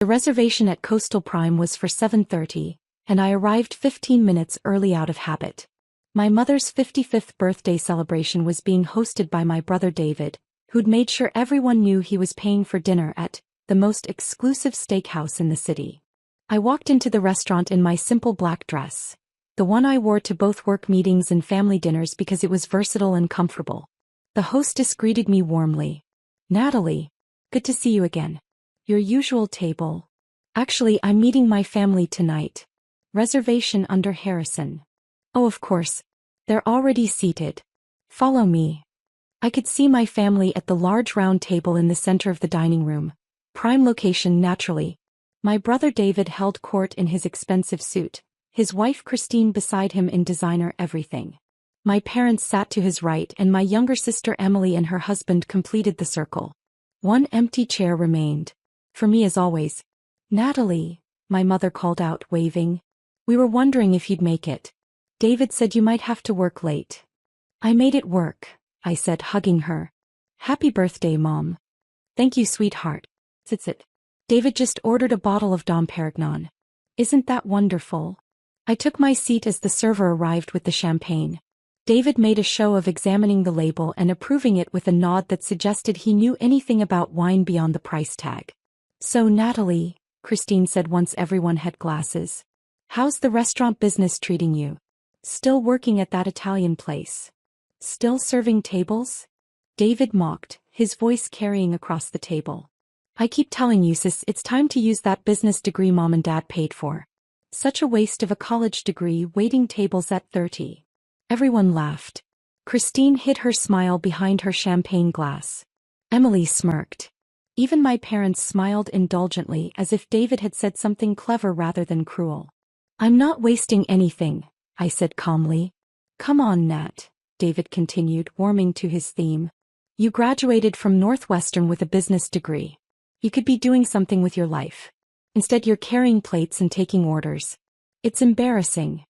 The reservation at Coastal Prime was for 7:30, and I arrived 15 minutes early out of habit. My mother's 55th birthday celebration was being hosted by my brother David, who'd made sure everyone knew he was paying for dinner at the most exclusive steakhouse in the city. I walked into the restaurant in my simple black dress, the one I wore to both work meetings and family dinners because it was versatile and comfortable. The hostess greeted me warmly. "Natalie, good to see you again. Your usual table." "Actually, I'm meeting my family tonight. Reservation under Harrison." "Oh, of course. They're already seated. Follow me." I could see my family at the large round table in the center of the dining room. Prime location naturally. My brother David held court in his expensive suit, his wife Christine beside him in designer everything. My parents sat to his right and my younger sister Emily and her husband completed the circle. One empty chair remained. For me as always. "Natalie," my mother called out, waving. "We were wondering if you'd make it. David said you might have to work late." "I made it work," I said, hugging her. "Happy birthday, Mom." "Thank you, sweetheart." Sit. David just ordered a bottle of Dom Perignon. "Isn't that wonderful?" I took my seat as the server arrived with the champagne. David made a show of examining the label and approving it with a nod that suggested he knew anything about wine beyond the price tag. "So Natalie," Christine said once everyone had glasses, "how's the restaurant business treating you? Still working at that Italian place? Still serving tables?" David mocked, his voice carrying across the table. "I keep telling you, sis, it's time to use that business degree Mom and Dad paid for. Such a waste of a college degree waiting tables at 30. Everyone laughed. Christine hid her smile behind her champagne glass. Emily smirked. Even my parents smiled indulgently as if David had said something clever rather than cruel. "I'm not wasting anything," I said calmly. "Come on, Nat," David continued, warming to his theme. "You graduated from Northwestern with a business degree. You could be doing something with your life. Instead you're carrying plates and taking orders. It's embarrassing."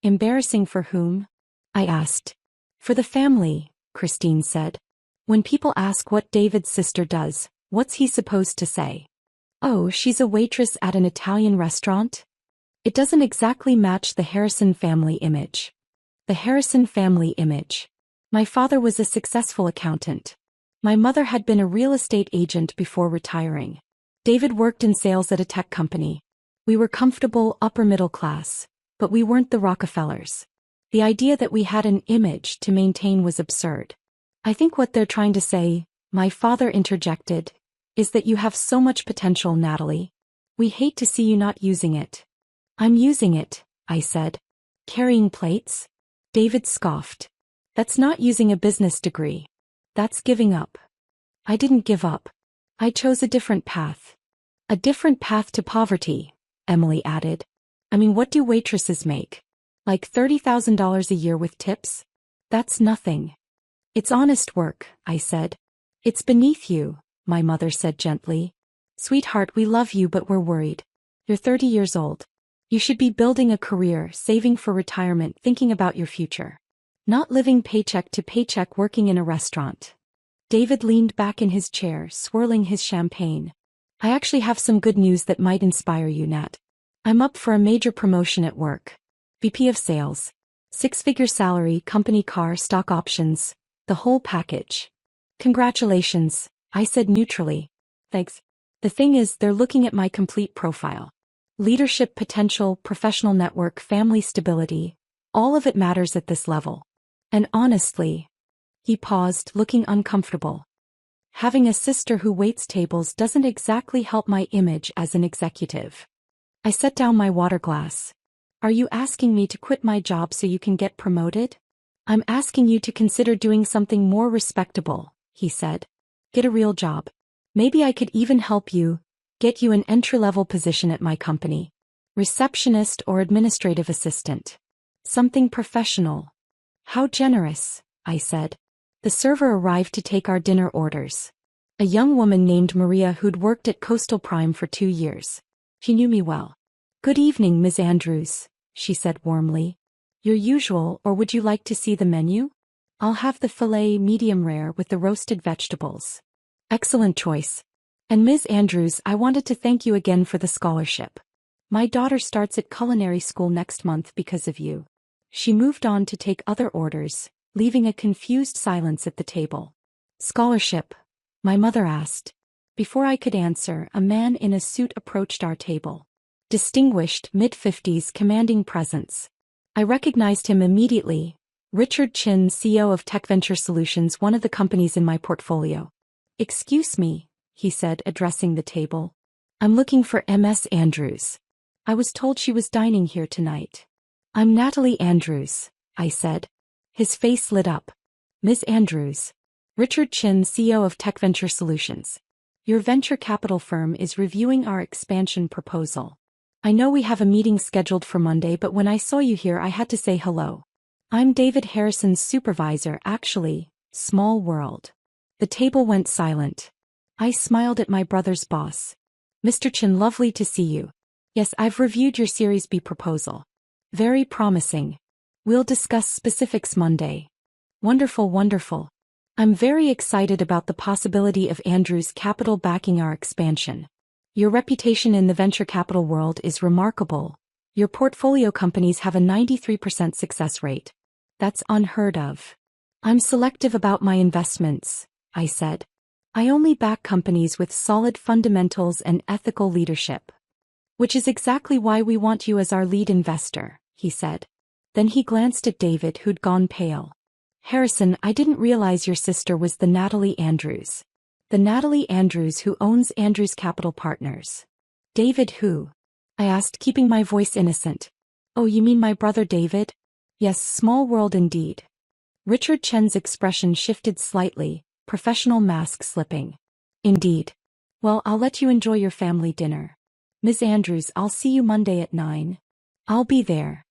"Embarrassing for whom?" I asked. "For the family," Christine said. "When people ask what David's sister does, what's he supposed to say? Oh, she's a waitress at an Italian restaurant? It doesn't exactly match the Harrison family image." The Harrison family image. My father was a successful accountant. My mother had been a real estate agent before retiring. David worked in sales at a tech company. We were comfortable, upper middle class, but we weren't the Rockefellers. The idea that we had an image to maintain was absurd. "I think what they're trying to say," my father interjected, "is that you have so much potential, Natalie. We hate to see you not using it." "I'm using it," I said. "Carrying plates?" David scoffed. "That's not using a business degree. That's giving up." "I didn't give up. I chose a different path." "A different path to poverty," Emily added. "I mean, what do waitresses make? Like $30,000 a year with tips? That's nothing." "It's honest work," I said. "It's beneath you," my mother said gently. "Sweetheart, we love you but we're worried. You're 30 years old. You should be building a career, saving for retirement, thinking about your future. Not living paycheck to paycheck working in a restaurant." David leaned back in his chair, swirling his champagne. "I actually have some good news that might inspire you, Nat. I'm up for a major promotion at work. VP of Sales. 6-figure salary, company car, stock options, the whole package." "Congratulations," I said neutrally. "Thanks. The thing is, they're looking at my complete profile. Leadership potential, professional network, family stability, all of it matters at this level. And honestly," he paused, looking uncomfortable, "having a sister who waits tables doesn't exactly help my image as an executive." I set down my water glass. "Are you asking me to quit my job so you can get promoted?" "I'm asking you to consider doing something more respectable," he said. "Get a real job. Maybe I could even help you, get you an entry-level position at my company. Receptionist or administrative assistant. Something professional." "How generous," I said. The server arrived to take our dinner orders. A young woman named Maria who'd worked at Coastal Prime for 2 years. She knew me well. "Good evening, Ms. Andrews," she said warmly. "Your usual, or would you like to see the menu?" "I'll have the filet medium rare with the roasted vegetables." "Excellent choice." And Ms. Andrews, I wanted to thank you again for the scholarship. My daughter starts at culinary school next month because of you. She moved on to take other orders, leaving a confused silence at the table. Scholarship? My mother asked. Before I could answer, a man in a suit approached our table. Distinguished, mid-50s, commanding presence. I recognized him immediately. Richard Chin, CEO of Tech Venture Solutions, one of the companies in my portfolio. Excuse me, he said, addressing the table. I'm looking for Ms. Andrews. I was told she was dining here tonight. I'm Natalie Andrews, I said. His face lit up. Ms. Andrews. Richard Chin, CEO of Tech Venture Solutions. Your venture capital firm is reviewing our expansion proposal. I know we have a meeting scheduled for Monday, but when I saw you here I had to say hello. I'm David Harrison's supervisor, actually. Small world. The table went silent. I smiled at my brother's boss. Mr. Chin, lovely to see you. Yes, I've reviewed your Series B proposal. Very promising. We'll discuss specifics Monday. Wonderful, wonderful. I'm very excited about the possibility of Andrews Capital backing our expansion. Your reputation in the venture capital world is remarkable. Your portfolio companies have a 93% success rate. That's unheard of. I'm selective about my investments, I said. I only back companies with solid fundamentals and ethical leadership. Which is exactly why we want you as our lead investor, he said. Then he glanced at David, who'd gone pale. Harrison, I didn't realize your sister was the Natalie Andrews. The Natalie Andrews who owns Andrews Capital Partners. David who? I asked, keeping my voice innocent. Oh, you mean my brother David? Yes, small world indeed. Richard Chen's expression shifted slightly, professional mask slipping. Indeed. Well, I'll let you enjoy your family dinner. Ms. Andrews, I'll see you Monday at 9. I'll be there.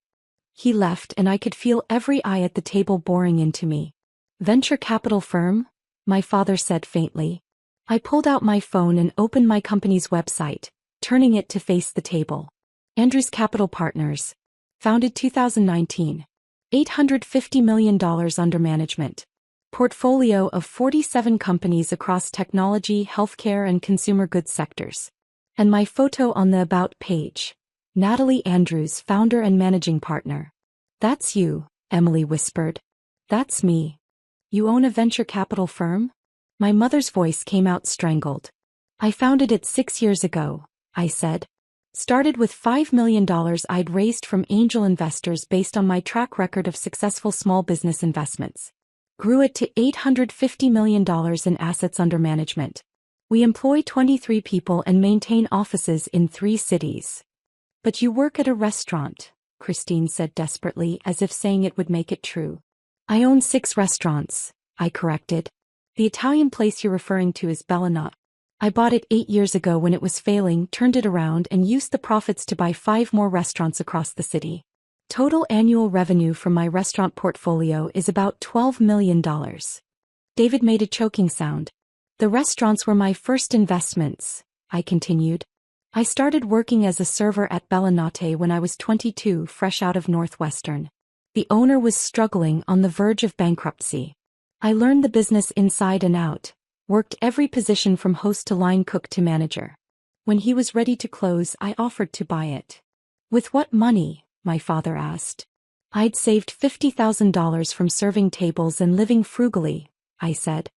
He left and I could feel every eye at the table boring into me. Venture capital firm? My father said faintly. I pulled out my phone and opened my company's website, turning it to face the table. Andrews Capital Partners. Founded 2019. $850 million under management. Portfolio of 47 companies across technology, healthcare, and consumer goods sectors. And my photo on the About page. Natalie Andrews, founder and managing partner. That's you, Emily whispered. That's me. You own a venture capital firm? My mother's voice came out strangled. I founded it 6 years ago, I said. Started with $5 million I'd raised from angel investors based on my track record of successful small business investments. Grew it to $850 million in assets under management. We employ 23 people and maintain offices in 3 cities. But you work at a restaurant, Christine said desperately, as if saying it would make it true. I own 6 restaurants, I corrected. The Italian place you're referring to is Bellanotte. I bought it 8 years ago when it was failing, turned it around and used the profits to buy 5 more restaurants across the city. Total annual revenue from my restaurant portfolio is about $12 million. David made a choking sound. The restaurants were my first investments, I continued. I started working as a server at Bellanotte when I was 22, fresh out of Northwestern. The owner was struggling, on the verge of bankruptcy. I learned the business inside and out, worked every position from host to line cook to manager. When he was ready to close, I offered to buy it. With what money? My father asked. I'd saved $50,000 from serving tables and living frugally, I said.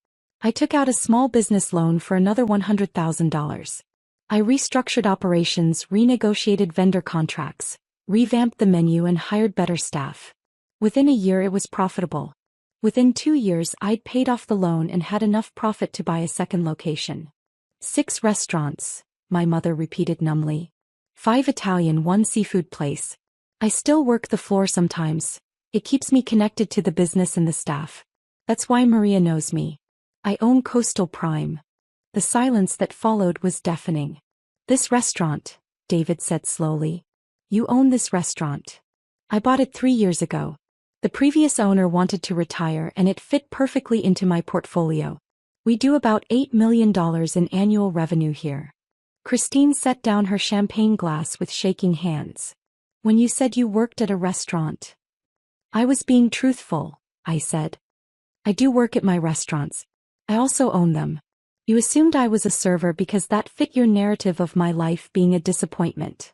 I took out a small business loan for another $100,000. I restructured operations, renegotiated vendor contracts, revamped the menu and hired better staff. Within a year it was profitable. Within 2 years I'd paid off the loan and had enough profit to buy a second location. 6 restaurants, my mother repeated numbly. 5 Italian, 1 seafood place. I still work the floor sometimes. It keeps me connected to the business and the staff. That's why Maria knows me. I own Coastal Prime. The silence that followed was deafening. This restaurant, David said slowly. You own this restaurant. I bought it 3 years ago. The previous owner wanted to retire and it fit perfectly into my portfolio. We do about $8 million in annual revenue here. Christine set down her champagne glass with shaking hands. When you said you worked at a restaurant. I was being truthful, I said. I do work at my restaurants. I also own them. You assumed I was a server because that fit your narrative of my life being a disappointment.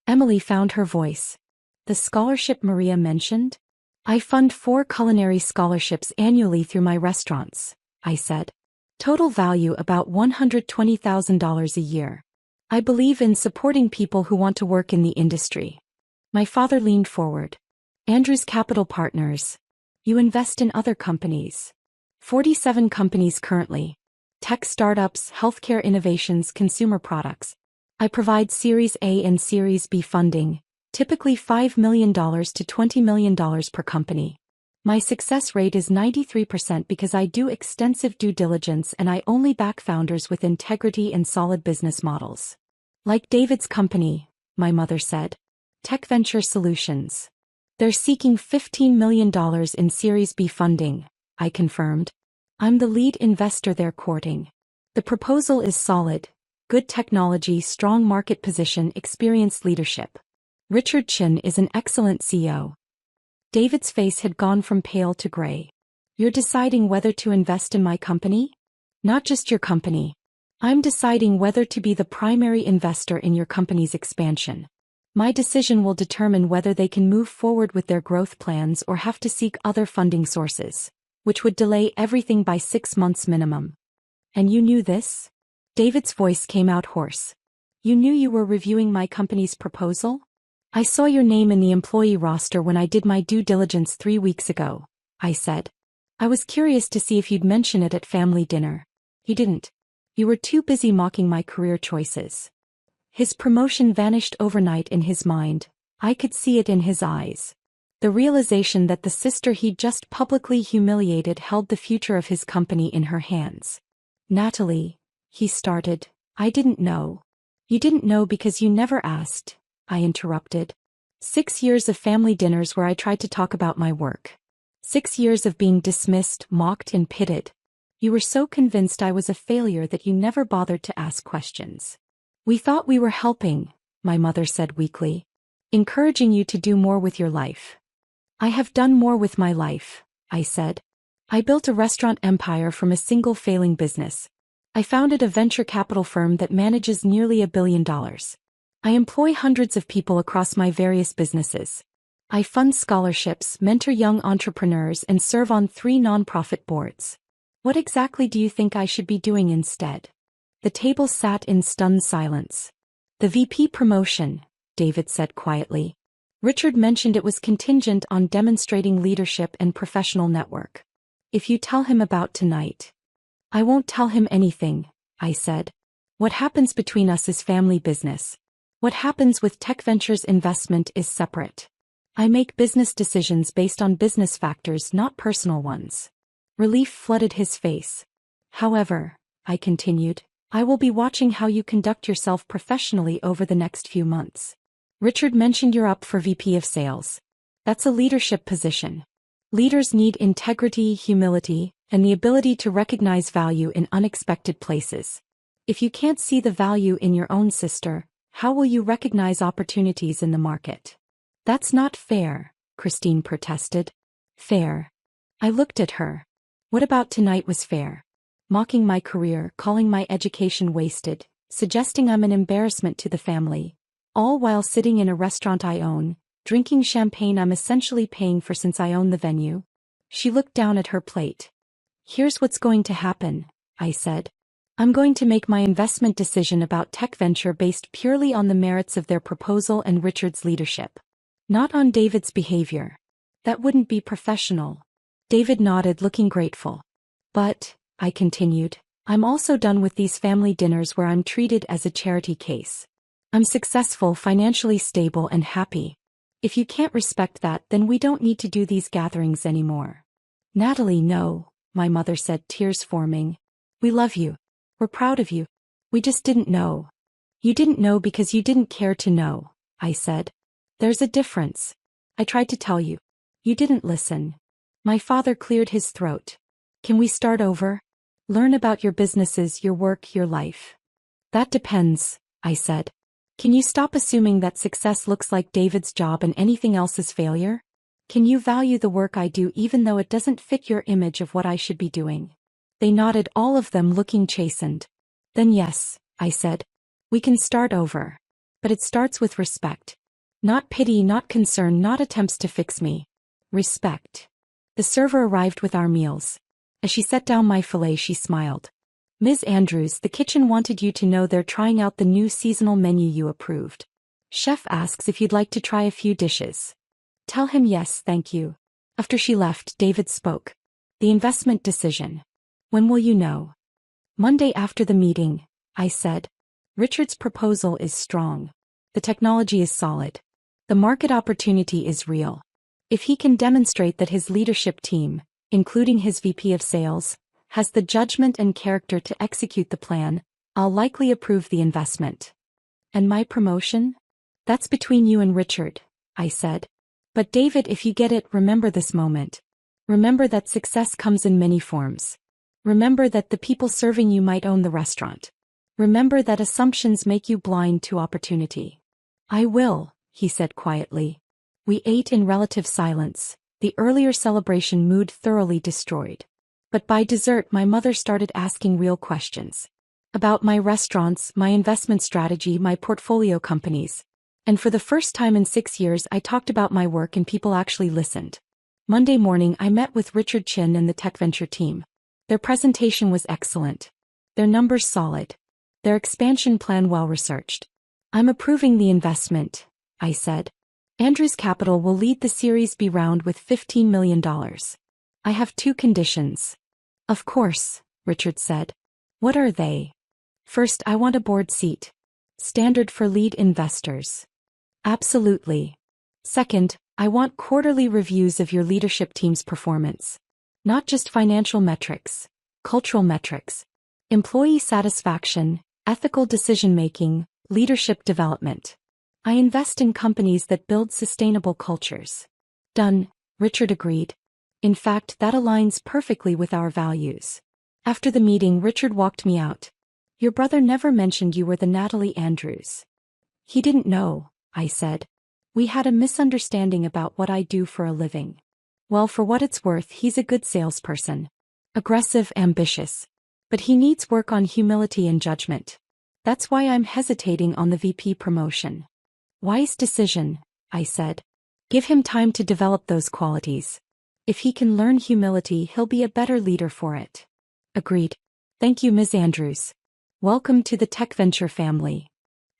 Emily found her voice. The scholarship Maria mentioned? I fund 4 culinary scholarships annually through my restaurants, I said. Total value about $120,000 a year. I believe in supporting people who want to work in the industry. My father leaned forward. Andrew's Capital Partners. You invest in other companies. 47 companies currently. Tech startups, healthcare innovations, consumer products. I provide Series A and Series B funding, typically $5 million to $20 million per company. My success rate is 93% because I do extensive due diligence and I only back founders with integrity and solid business models. Like David's company, my mother said. Tech Venture Solutions. They're seeking $15 million in Series B funding, I confirmed. I'm the lead investor they're courting. The proposal is solid. Good technology, strong market position, experienced leadership. Richard Chin is an excellent CEO. David's face had gone from pale to gray. You're deciding whether to invest in my company? Not just your company. I'm deciding whether to be the primary investor in your company's expansion. My decision will determine whether they can move forward with their growth plans or have to seek other funding sources, which would delay everything by 6 months minimum. And you knew this? David's voice came out hoarse. You knew you were reviewing my company's proposal? I saw your name in the employee roster when I did my due diligence 3 weeks ago, I said. I was curious to see if you'd mention it at family dinner. You didn't. You were too busy mocking my career choices. His promotion vanished overnight in his mind. I could see it in his eyes. The realization that the sister he'd just publicly humiliated held the future of his company in her hands. Natalie, he started. I didn't know. You didn't know because you never asked, I interrupted. 6 years of family dinners where I tried to talk about my work. 6 years of being dismissed, mocked, and pitted. You were so convinced I was a failure that you never bothered to ask questions. We thought we were helping, my mother said weakly. Encouraging you to do more with your life. I have done more with my life, I said. I built a restaurant empire from a single failing business. I founded a venture capital firm that manages nearly $1 billion. I employ hundreds of people across my various businesses. I fund scholarships, mentor young entrepreneurs, and serve on 3 nonprofit boards. What exactly do you think I should be doing instead? The table sat in stunned silence. The VP promotion, David said quietly. Richard mentioned it was contingent on demonstrating leadership and professional network. If you tell him about tonight. I won't tell him anything, I said. What happens between us is family business. What happens with Tech Ventures investment is separate. I make business decisions based on business factors, not personal ones. Relief flooded his face. However, I continued, I will be watching how you conduct yourself professionally over the next few months. Richard mentioned you're up for VP of Sales. That's a leadership position. Leaders need integrity, humility, and the ability to recognize value in unexpected places. If you can't see the value in your own sister, how will you recognize opportunities in the market? That's not fair, Christine protested. Fair. I looked at her. What about tonight was fair? Mocking my career, calling my education wasted, suggesting I'm an embarrassment to the family. All while sitting in a restaurant I own, drinking champagne I'm essentially paying for since I own the venue. She looked down at her plate. Here's what's going to happen, I said. I'm going to make my investment decision about Tech Venture based purely on the merits of their proposal and Richard's leadership. Not on David's behavior. That wouldn't be professional. David nodded, looking grateful. But, I continued, I'm also done with these family dinners where I'm treated as a charity case. I'm successful, financially stable, and happy. If you can't respect that, then we don't need to do these gatherings anymore. Natalie, no, my mother said, tears forming. We love you. We're proud of you. We just didn't know. You didn't know because you didn't care to know, I said. There's a difference. I tried to tell you. You didn't listen. My father cleared his throat. Can we start over? Learn about your businesses, your work, your life. That depends, I said. Can you stop assuming that success looks like David's job and anything else is failure? Can you value the work I do even though it doesn't fit your image of what I should be doing? They nodded, all of them looking chastened. Then yes, I said. We can start over. But it starts with respect. Not pity, not concern, not attempts to fix me. Respect. The server arrived with our meals. As she set down my fillet, she smiled. Ms. Andrews, the kitchen wanted you to know they're trying out the new seasonal menu you approved. Chef asks if you'd like to try a few dishes. Tell him yes, thank you. After she left, David spoke. The investment decision. When will you know? Monday after the meeting, I said. Richard's proposal is strong. The technology is solid. The market opportunity is real. If he can demonstrate that his leadership team, including his VP of sales, has the judgment and character to execute the plan, I'll likely approve the investment. And my promotion? That's between you and Richard, I said. But David, if you get it, remember this moment. Remember that success comes in many forms. Remember that the people serving you might own the restaurant. Remember that assumptions make you blind to opportunity. I will, he said quietly. We ate in relative silence, the earlier celebration mood thoroughly destroyed. But by dessert, my mother started asking real questions. About my restaurants, my investment strategy, my portfolio companies. And for the first time in 6 years, I talked about my work and people actually listened. Monday morning, I met with Richard Chin and the tech venture team. Their presentation was excellent. Their numbers solid. Their expansion plan well-researched. I'm approving the investment, I said. Andrews Capital will lead the Series B round with $15 million. I have 2 conditions. Of course, Richard said. What are they? First, I want a board seat. Standard for lead investors. Absolutely. Second, I want quarterly reviews of your leadership team's performance. Not just financial metrics, cultural metrics, employee satisfaction, ethical decision-making, leadership development. I invest in companies that build sustainable cultures. Done, Richard agreed. In fact, that aligns perfectly with our values. After the meeting, Richard walked me out. Your brother never mentioned you were the Natalie Andrews. He didn't know, I said. We had a misunderstanding about what I do for a living. Well, for what it's worth, he's a good salesperson. Aggressive, ambitious. But he needs work on humility and judgment. That's why I'm hesitating on the VP promotion. Wise decision, I said. Give him time to develop those qualities. If he can learn humility, he'll be a better leader for it. Agreed. Thank you, Ms. Andrews. Welcome to the tech venture family.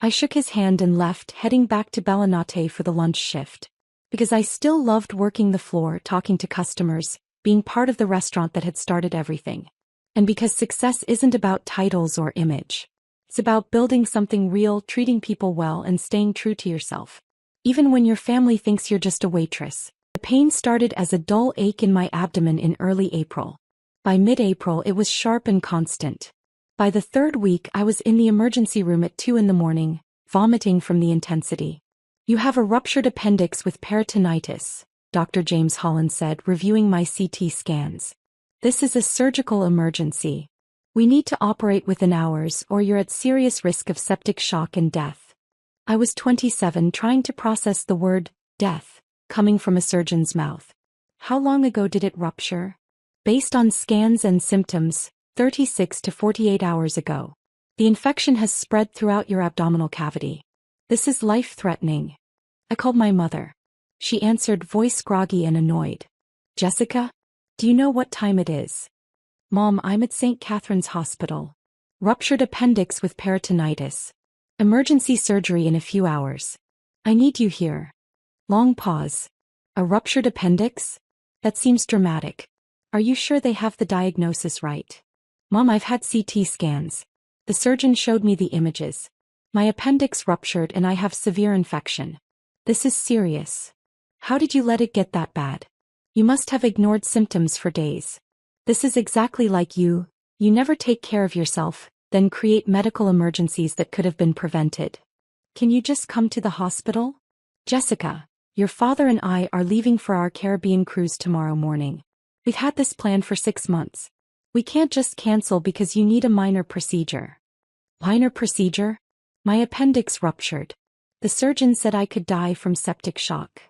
I shook his hand and left, heading back to Bellinate for the lunch shift. Because I still loved working the floor, talking to customers, being part of the restaurant that had started everything. And because success isn't about titles or image. It's about building something real, treating people well, and staying true to yourself. Even when your family thinks you're just a waitress. The pain started as a dull ache in my abdomen in early April. By mid-April, it was sharp and constant. By the 3rd week, I was in the emergency room at 2 a.m, vomiting from the intensity. You have a ruptured appendix with peritonitis, Dr. James Holland said, reviewing my CT scans. This is a surgical emergency. We need to operate within hours or you're at serious risk of septic shock and death. I was 27, trying to process the word, death, coming from a surgeon's mouth. How long ago did it rupture? Based on scans and symptoms, 36 to 48 hours ago. The infection has spread throughout your abdominal cavity. This is life-threatening. I called my mother. She answered, voice groggy and annoyed. Jessica? Do you know what time it is? Mom, I'm at St. Catherine's Hospital. Ruptured appendix with peritonitis. Emergency surgery in a few hours. I need you here. Long pause. A ruptured appendix? That seems dramatic. Are you sure they have the diagnosis right? Mom, I've had CT scans. The surgeon showed me the images. My appendix ruptured and I have severe infection. This is serious. How did you let it get that bad? You must have ignored symptoms for days. This is exactly like you. You never take care of yourself, then create medical emergencies that could have been prevented. Can you just come to the hospital? Jessica, your father and I are leaving for our Caribbean cruise tomorrow morning. We've had this plan for 6 months. We can't just cancel because you need a minor procedure. Minor procedure? My appendix ruptured. The surgeon said I could die from septic shock.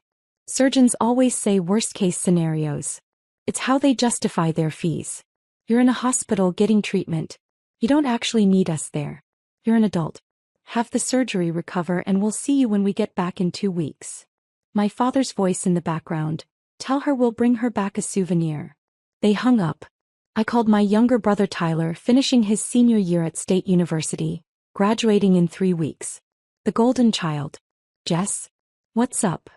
Surgeons always say worst-case scenarios. It's how they justify their fees. You're in a hospital getting treatment. You don't actually need us there. You're an adult. Have the surgery, recover, and we'll see you when we get back in 2 weeks. My father's voice in the background. Tell her we'll bring her back a souvenir. They hung up. I called my younger brother Tyler, finishing his senior year at State University, graduating in 3 weeks. The golden child. Jess? What's up?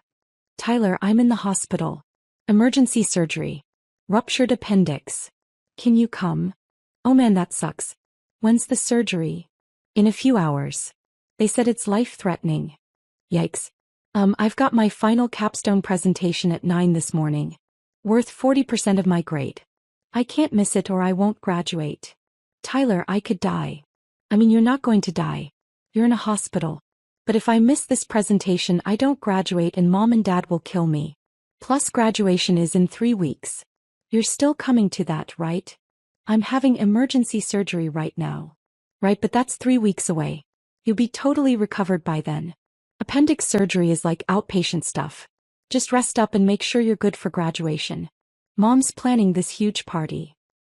Tyler, I'm in the hospital. Emergency surgery. Ruptured appendix. Can you come? Oh man, that sucks. When's the surgery? In a few hours. They said it's life-threatening. Yikes. I've got my final capstone presentation at 9 this morning. Worth 40% of my grade. I can't miss it or I won't graduate. Tyler, I could die. I mean, you're not going to die. You're in a hospital. But if I miss this presentation, I don't graduate and mom and dad will kill me. Plus graduation is in 3 weeks. You're still coming to that, right? I'm having emergency surgery right now. Right, but that's 3 weeks away. You'll be totally recovered by then. Appendix surgery is like outpatient stuff. Just rest up and make sure you're good for graduation. Mom's planning this huge party.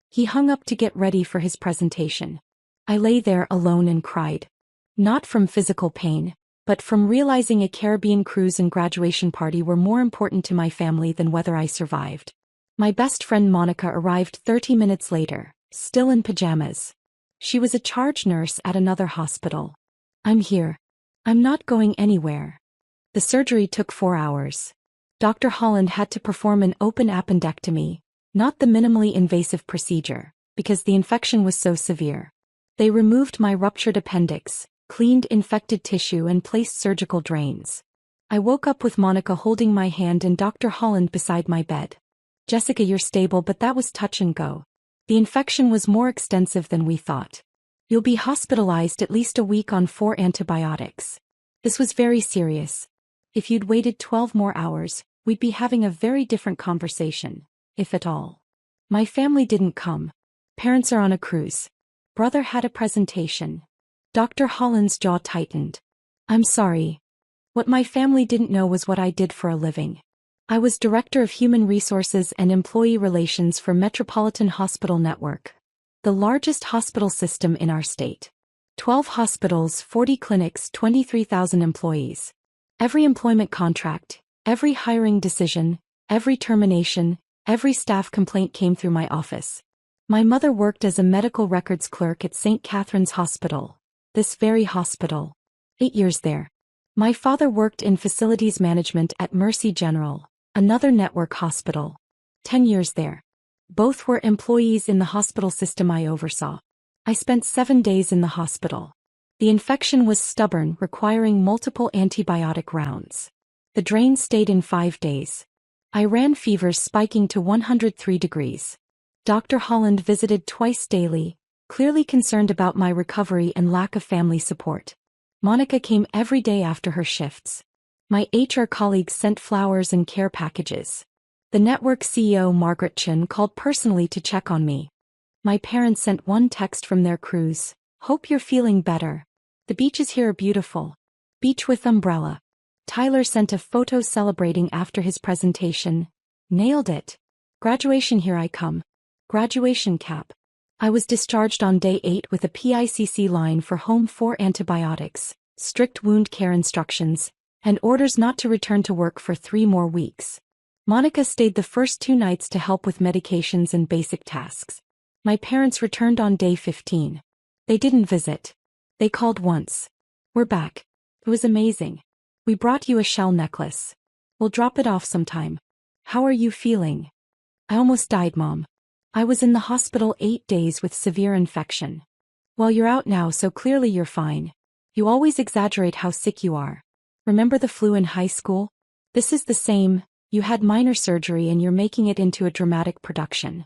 He hung up to get ready for his presentation. I lay there alone and cried. Not from physical pain, but from realizing a Caribbean cruise and graduation party were more important to my family than whether I survived. My best friend Monica arrived 30 minutes later, still in pajamas. She was a charge nurse at another hospital. I'm here. I'm not going anywhere. The surgery took 4 hours. Dr. Holland had to perform an open appendectomy, not the minimally invasive procedure, because the infection was so severe. They removed my ruptured appendix, cleaned infected tissue and placed surgical drains. I woke up with Monica holding my hand and Dr. Holland beside my bed. Jessica, you're stable, but that was touch and go. The infection was more extensive than we thought. You'll be hospitalized at least a week on 4 antibiotics. This was very serious. If you'd waited 12 more hours, we'd be having a very different conversation, if at all. My family didn't come. Parents are on a cruise. Brother had a presentation. Dr. Holland's jaw tightened. I'm sorry. What my family didn't know was what I did for a living. I was Director of Human Resources and Employee Relations for Metropolitan Hospital Network, the largest hospital system in our state. 12 hospitals, 40 clinics, 23,000 employees. Every employment contract, every hiring decision, every termination, every staff complaint came through my office. My mother worked as a medical records clerk at St. Catherine's Hospital, this very hospital. 8 years there. My father worked in facilities management at Mercy General, another network hospital. 10 years there. Both were employees in the hospital system I oversaw. I spent 7 days in the hospital. The infection was stubborn, requiring multiple antibiotic rounds. The drain stayed in 5 days. I ran fevers spiking to 103 degrees. Dr. Holland visited twice daily, clearly concerned about my recovery and lack of family support. Monica came every day after her shifts. My HR colleagues sent flowers and care packages. The network CEO, Margaret Chen, called personally to check on me. My parents sent one text from their cruise. Hope you're feeling better. The beaches here are beautiful. Beach with umbrella. Tyler sent a photo celebrating after his presentation. Nailed it. Graduation, here I come. Graduation cap. I was discharged on day 8 with a PICC line for home 4 antibiotics, strict wound care instructions, and orders not to return to work for 3 more weeks. Monica stayed the first 2 nights to help with medications and basic tasks. My parents returned on day 15. They didn't visit. They called once. We're back. It was amazing. We brought you a shell necklace. We'll drop it off sometime. How are you feeling? I almost died, Mom. I was in the hospital 8 days with severe infection. Well, you're out now, so clearly you're fine. You always exaggerate how sick you are. Remember the flu in high school? This is the same. You had minor surgery and you're making it into a dramatic production.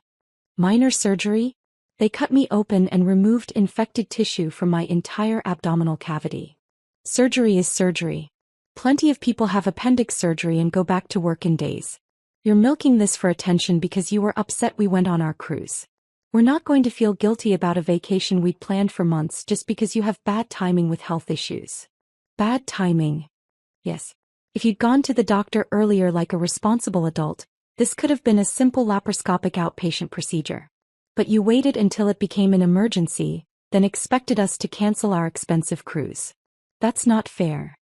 Minor surgery? They cut me open and removed infected tissue from my entire abdominal cavity. Surgery is surgery. Plenty of people have appendix surgery and go back to work in days. You're milking this for attention because you were upset we went on our cruise. We're not going to feel guilty about a vacation we'd planned for months just because you have bad timing with health issues. Bad timing. Yes. If you'd gone to the doctor earlier like a responsible adult, this could have been a simple laparoscopic outpatient procedure. But you waited until it became an emergency, then expected us to cancel our expensive cruise. That's not fair.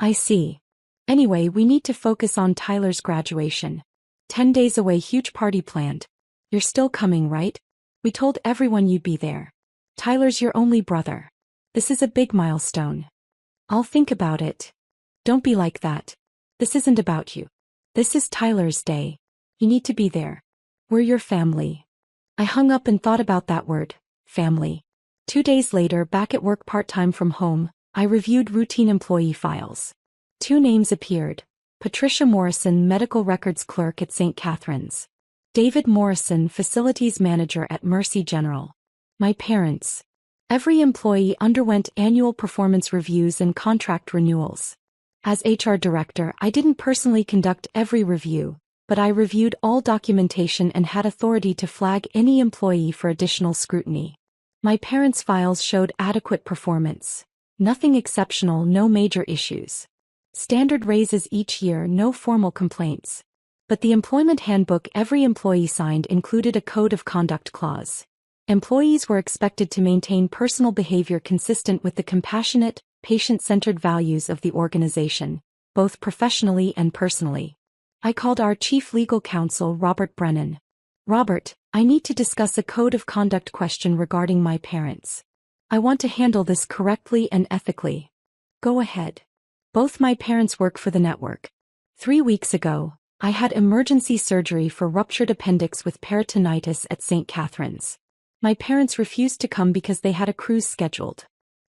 I see. Anyway, we need to focus on Tyler's graduation. 10 days away, huge party planned. You're still coming, right? We told everyone you'd be there. Tyler's your only brother. This is a big milestone. I'll think about it. Don't be like that. This isn't about you. This is Tyler's day. You need to be there. We're your family. I hung up and thought about that word, family. 2 days later, back at work part-time from home, I reviewed routine employee files. 2 names appeared. Patricia Morrison, medical records clerk at St. Catherine's. David Morrison, facilities manager at Mercy General. My parents. Every employee underwent annual performance reviews and contract renewals. As HR director, I didn't personally conduct every review, but I reviewed all documentation and had authority to flag any employee for additional scrutiny. My parents' files showed adequate performance. Nothing exceptional, no major issues. Standard raises each year, no formal complaints. But the employment handbook every employee signed included a code of conduct clause. Employees were expected to maintain personal behavior consistent with the compassionate, patient-centered values of the organization, both professionally and personally. I called our chief legal counsel, Robert Brennan. Robert, I need to discuss a code of conduct question regarding my parents. I want to handle this correctly and ethically. Go ahead. Both my parents work for the network. 3 weeks ago, I had emergency surgery for ruptured appendix with peritonitis at St. Catherine's. My parents refused to come because they had a cruise scheduled.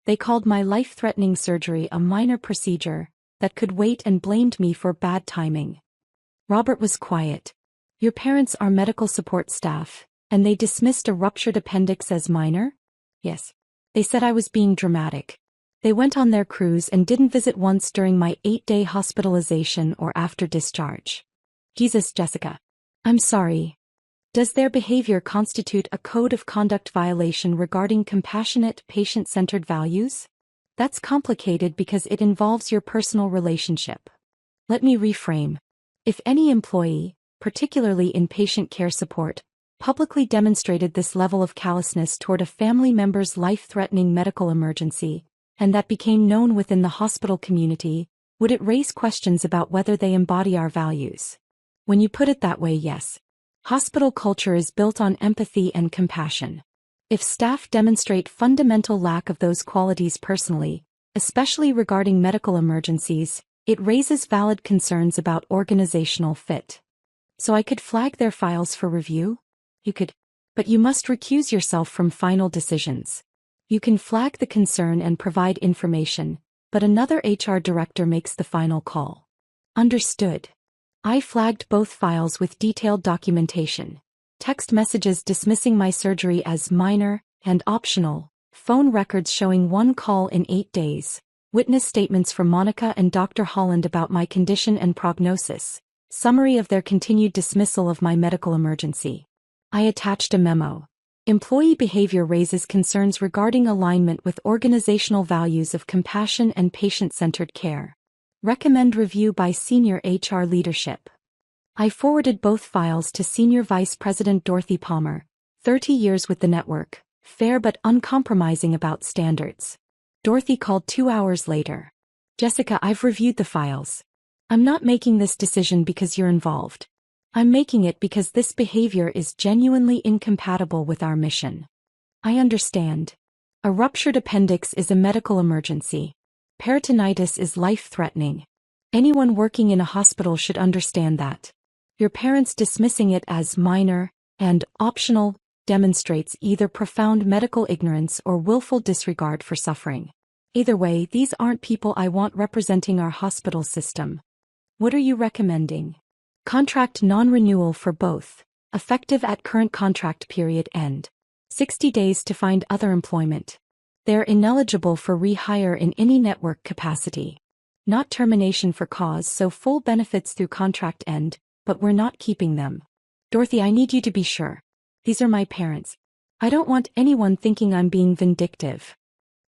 They called my life-threatening surgery a minor procedure that could wait and blamed me for bad timing. Robert was quiet. Your parents are medical support staff, and they dismissed a ruptured appendix as minor? Yes. They said I was being dramatic. They went on their cruise and didn't visit once during my 8-day hospitalization or after discharge. Jesus, Jessica. I'm sorry. Does their behavior constitute a code of conduct violation regarding compassionate, patient-centered values? That's complicated because it involves your personal relationship. Let me reframe. If any employee, particularly in patient care support, publicly demonstrated this level of callousness toward a family member's life-threatening medical emergency, and that became known within the hospital community, would it raise questions about whether they embody our values? When you put it that way, yes. Hospital culture is built on empathy and compassion. If staff demonstrate fundamental lack of those qualities personally, especially regarding medical emergencies, it raises valid concerns about organizational fit. So I could flag their files for review? You could. But you must recuse yourself from final decisions. You can flag the concern and provide information, but another HR director makes the final call. Understood. I flagged both files with detailed documentation. Text messages dismissing my surgery as minor and optional, phone records showing 1 call in 8 days, witness statements from Monica and Dr. Holland about my condition and prognosis, summary of their continued dismissal of my medical emergency. I attached a memo. Employee behavior raises concerns regarding alignment with organizational values of compassion and patient-centered care. Recommend review by senior HR leadership. I forwarded both files to Senior Vice President Dorothy Palmer, 30 years with the network, fair but uncompromising about standards. Dorothy called 2 hours later. Jessica, I've reviewed the files. I'm not making this decision because you're involved. I'm making it because this behavior is genuinely incompatible with our mission. I understand. A ruptured appendix is a medical emergency. Peritonitis is life-threatening. Anyone working in a hospital should understand that. Your parents dismissing it as minor and optional demonstrates either profound medical ignorance or willful disregard for suffering. Either way, these aren't people I want representing our hospital system. What are you recommending? Contract non-renewal for both, effective at current contract period end. 60 days to find other employment. They're ineligible for rehire in any network capacity. Not termination for cause, so full benefits through contract end, but we're not keeping them. Dorothy, I need you to be sure. These are my parents. I don't want anyone thinking I'm being vindictive.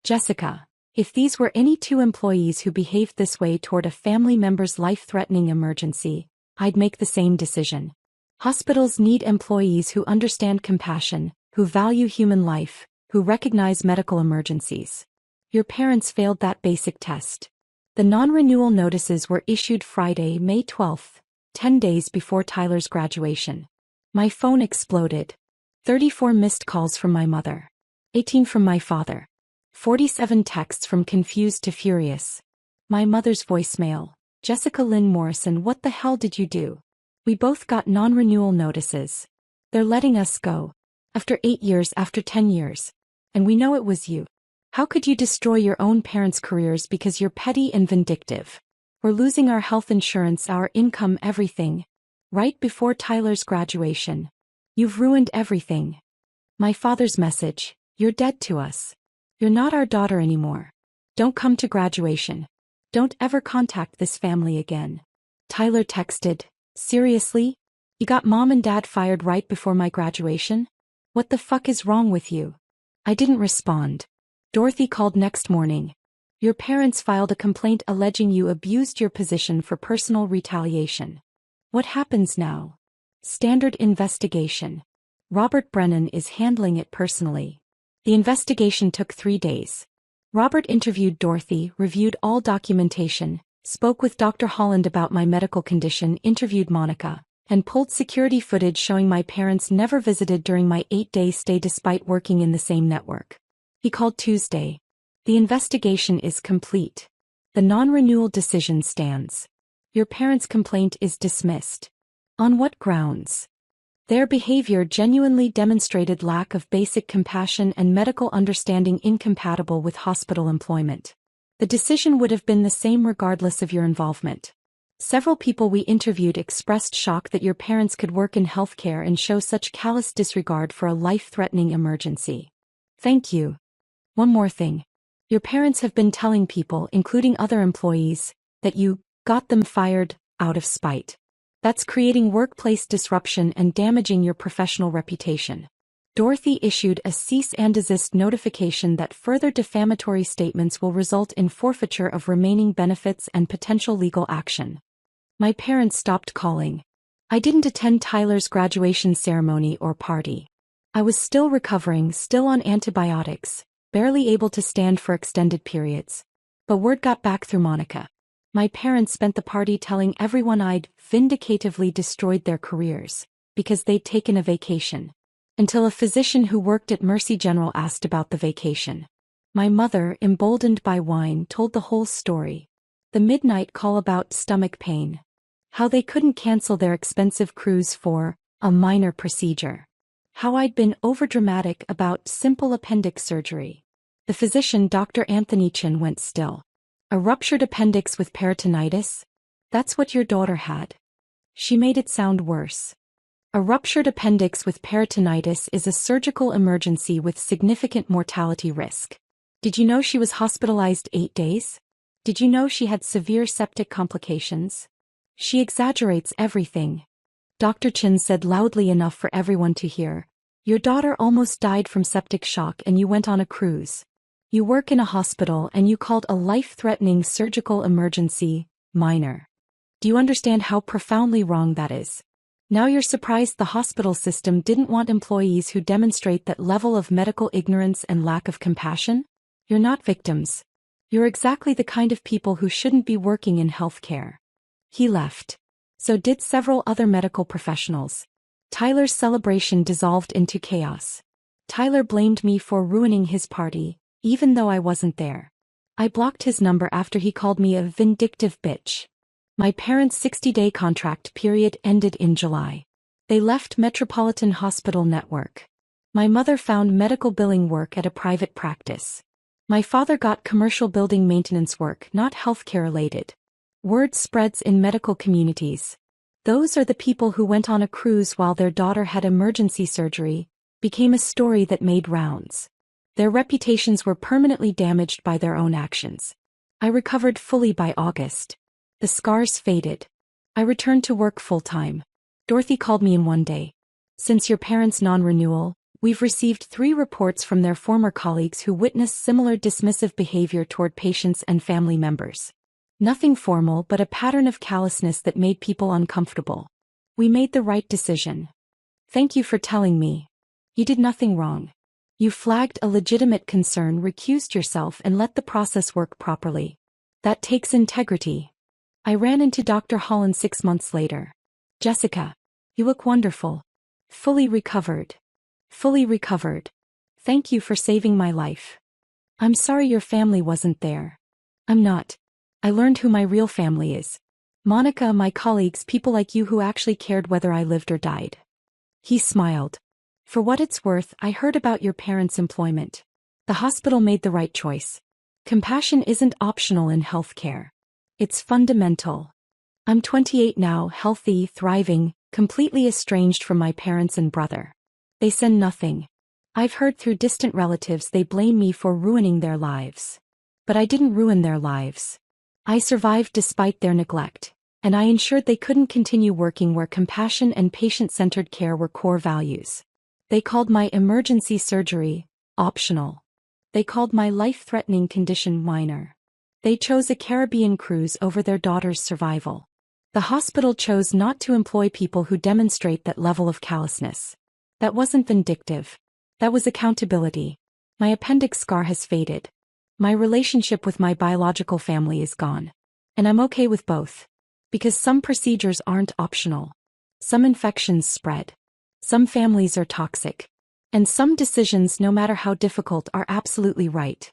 Jessica, if these were any 2 employees who behaved this way toward a family member's life-threatening emergency, I'd make the same decision. Hospitals need employees who understand compassion, who who value human life, who recognize medical emergencies. Your parents failed that basic test. The non-renewal notices were issued Friday, May 12th, 10 days before Tyler's graduation. My phone exploded. 34 missed calls from my mother. 18 from my father. 47 texts from confused to furious. My mother's voicemail. Jessica Lynn Morrison, what the hell did you do? We both got non-renewal notices. They're letting us go. After 8 years, after 10 years. And we know it was you. How could you destroy your own parents' careers because you're petty and vindictive? We're losing our health insurance, our income, everything. Right before Tyler's graduation. You've ruined everything. My father's message, you're dead to us. You're not our daughter anymore. Don't come to graduation. Don't ever contact this family again. Tyler texted, seriously? You got mom and dad fired right before my graduation? What the fuck is wrong with you? I didn't respond. Dorothy called next morning. Your parents filed a complaint alleging you abused your position for personal retaliation. What happens now? Standard investigation. Robert Brennan is handling it personally. The investigation took 3 days. Robert interviewed Dorothy, reviewed all documentation, spoke with Dr. Holland about my medical condition, interviewed Monica, and pulled security footage showing my parents never visited during my 8-day stay despite working in the same network. He called Tuesday. The investigation is complete. The non-renewal decision stands. Your parents' complaint is dismissed. On what grounds? Their behavior genuinely demonstrated lack of basic compassion and medical understanding incompatible with hospital employment. The decision would have been the same regardless of your involvement. Several people we interviewed expressed shock that your parents could work in healthcare and show such callous disregard for a life-threatening emergency. Thank you. One more thing. Your parents have been telling people, including other employees, that you got them fired out of spite. That's creating workplace disruption and damaging your professional reputation. Dorothy issued a cease and desist notification that further defamatory statements will result in forfeiture of remaining benefits and potential legal action. My parents stopped calling. I didn't attend Tyler's graduation ceremony or party. I was still recovering, still on antibiotics, barely able to stand for extended periods. But word got back through Monica. My parents spent the party telling everyone I'd vindicatively destroyed their careers, because they'd taken a vacation. Until a physician who worked at Mercy General asked about the vacation. My mother, emboldened by wine, told the whole story. The midnight call about stomach pain. How they couldn't cancel their expensive cruise for a minor procedure. How I'd been overdramatic about simple appendix surgery. The physician, Dr. Anthony Chin, went still. A ruptured appendix with peritonitis? That's what your daughter had. She made it sound worse. A ruptured appendix with peritonitis is a surgical emergency with significant mortality risk. Did you know she was hospitalized 8 days? Did you know she had severe septic complications? She exaggerates everything. Dr. Chin said loudly enough for everyone to hear. Your daughter almost died from septic shock and you went on a cruise. You work in a hospital and you called a life-threatening surgical emergency minor. Do you understand how profoundly wrong that is? Now you're surprised the hospital system didn't want employees who demonstrate that level of medical ignorance and lack of compassion? You're not victims. You're exactly the kind of people who shouldn't be working in healthcare. He left. So did several other medical professionals. Tyler's celebration dissolved into chaos. Tyler blamed me for ruining his party, even though I wasn't there. I blocked his number after he called me a vindictive bitch. My parents' 60-day contract period ended in July. They left Metropolitan Hospital Network. My mother found medical billing work at a private practice. My father got commercial building maintenance work, not healthcare related. Word spreads in medical communities. Those are the people who went on a cruise while their daughter had emergency surgery, became a story that made rounds. Their reputations were permanently damaged by their own actions. I recovered fully by August. The scars faded. I returned to work full-time. Dorothy called me in one day. Since your parents' non-renewal, we've received 3 reports from their former colleagues who witnessed similar dismissive behavior toward patients and family members. Nothing formal but a pattern of callousness that made people uncomfortable. We made the right decision. Thank you for telling me. You did nothing wrong. You flagged a legitimate concern, recused yourself, and let the process work properly. That takes integrity. I ran into Dr. Holland 6 months later. Jessica, you look wonderful. Fully recovered. Fully recovered. Thank you for saving my life. I'm sorry your family wasn't there. I'm not. I learned who my real family is. Monica, my colleagues, people like you who actually cared whether I lived or died. He smiled. For what it's worth, I heard about your parents' employment. The hospital made the right choice. Compassion isn't optional in healthcare. It's fundamental. I'm 28 now, healthy, thriving, completely estranged from my parents and brother. They send nothing. I've heard through distant relatives they blame me for ruining their lives. But I didn't ruin their lives. I survived despite their neglect, and I ensured they couldn't continue working where compassion and patient-centered care were core values. They called my emergency surgery optional. They called my life-threatening condition minor. They chose a Caribbean cruise over their daughter's survival. The hospital chose not to employ people who demonstrate that level of callousness. That wasn't vindictive. That was accountability. My appendix scar has faded. My relationship with my biological family is gone. And I'm okay with both. Because some procedures aren't optional. Some infections spread. Some families are toxic. And some decisions, no matter how difficult, are absolutely right.